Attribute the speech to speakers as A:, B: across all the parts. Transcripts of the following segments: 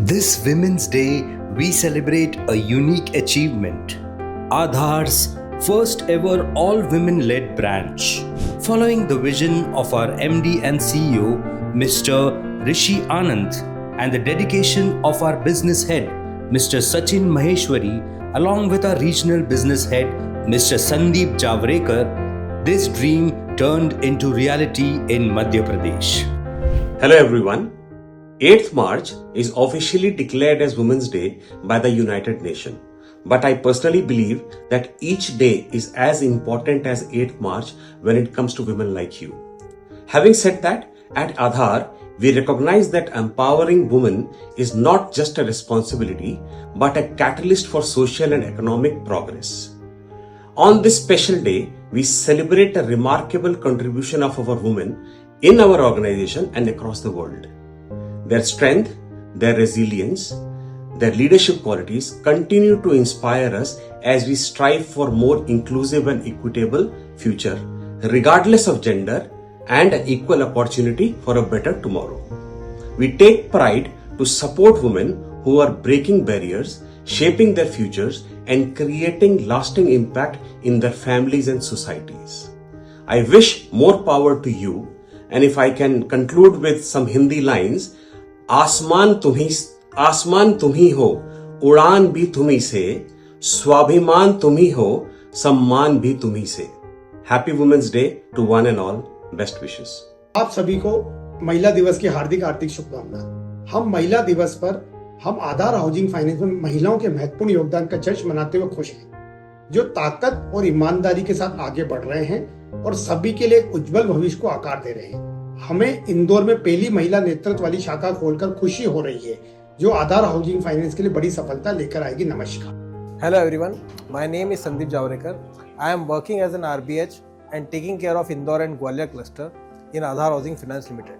A: This Women's Day, we celebrate a unique achievement, Aadhaar's first ever all women led branch. Following the vision of our MD and CEO, Mr. Rishi Anand, and the dedication of our business head, Mr. Sachin Maheshwari, along with our regional business head, Mr. Sandeep Javrekar, this dream turned into reality in Madhya Pradesh.
B: Hello everyone. 8th March is officially declared as Women's Day by the United Nations. But I personally believe that each day is as important as 8th March when it comes to women like you. Having said that, at Aadhaar, we recognize that empowering women is not just a responsibility, but a catalyst for social and economic progress. On this special day, we celebrate a remarkable contribution of our women in our organization and across the world. Their strength, their resilience, their leadership qualities continue to inspire us as we strive for more inclusive and equitable future, regardless of gender, and equal opportunity for a better tomorrow. We take pride to support women who are breaking barriers, shaping their futures, and creating lasting impact in their families and societies. I wish more power to you, and if I can conclude with some Hindi lines, आसमान तुम्ही हो, उड़ान भी तुम्ही से, स्वाभिमान तुम्ही हो, सम्मान भी तुम्ही से. Happy Women's Day to one and all. Best wishes.
C: आप सभी को महिला दिवस की हार्दिक शुभकामनाएं. हम महिला दिवस पर हम आधार हाउसिंग फाइनेंस में महिलाओं के महत्वपूर्ण योगदान का जश्न मनाते हुए खुश हैं, जो ताकत और ईमानदारी के साथ आगे बढ़ रहे हैं और सभी के लिए एक उज्जवल भविष्य को आकार दे रहे हैं. हमें इंदौर में पहली महिला नेतृत्व वाली शाखा खोलकर खुशी हो रही है, जो आधार हाउसिंग फाइनेंस के लिए बड़ी सफलता लेकर आएगी. नमस्कार.
D: Hello everyone, my name is Sandeep Javrekar. I am working as an RBH and taking care of Indore and Gwalior cluster in Aadhaar Housing Finance Limited.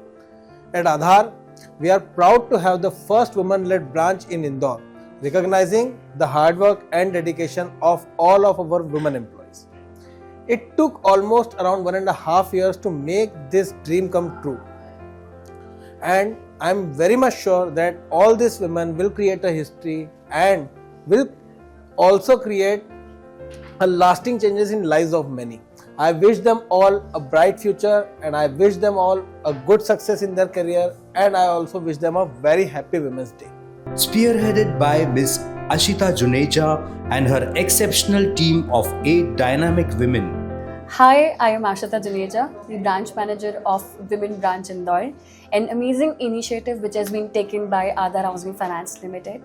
D: At Aadhaar, we are proud to have the first women-led branch in Indore, recognizing the hard work and dedication of all of our women employees. It took almost around 1.5 years to make this dream come true. And I am very much sure that all these women will create a history and will also create a lasting changes in lives of many. I wish them all a bright future and I wish them all a good success in their career, and I also wish them a very happy Women's Day.
A: Spearheaded by Ms. Ashita Juneja and her exceptional team of 8 dynamic women.
E: Hi, I am Ashita Juneja, the branch manager of Women Branch Indore, an amazing initiative which has been taken by Aadhaar Housing Finance Limited.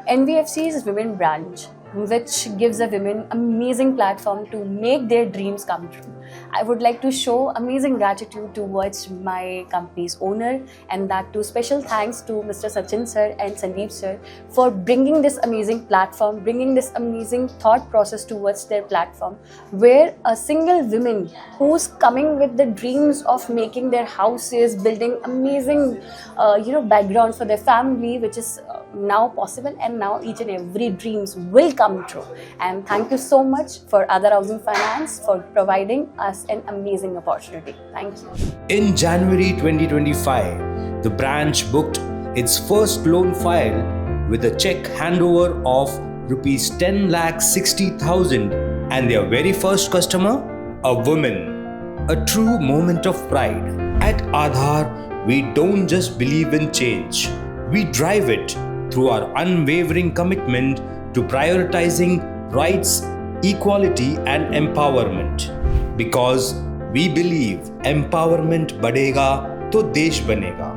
E: NBFC's Women Branch, which gives a women amazing platform to make their dreams come true. I would like to show amazing gratitude towards my company's owner, and that too special thanks to Mr. Sachin sir and Sandeep sir for bringing this amazing platform, bringing this amazing thought process towards their platform, where a single woman who's coming with the dreams of making their houses, building amazing background for their family, which is now possible, and now each and every dreams will come true. And thank you so much for Aadhaar Housing Finance for providing us an amazing opportunity. Thank you.
A: In January 2025, the branch booked its first loan file with a check handover of Rs 10,60,000 and their very first customer, a woman. A true moment of pride. At Aadhaar, we don't just believe in change, we drive it through our unwavering commitment to prioritizing rights, equality and empowerment. Because we believe empowerment बढ़ेगा तो देश बनेगा.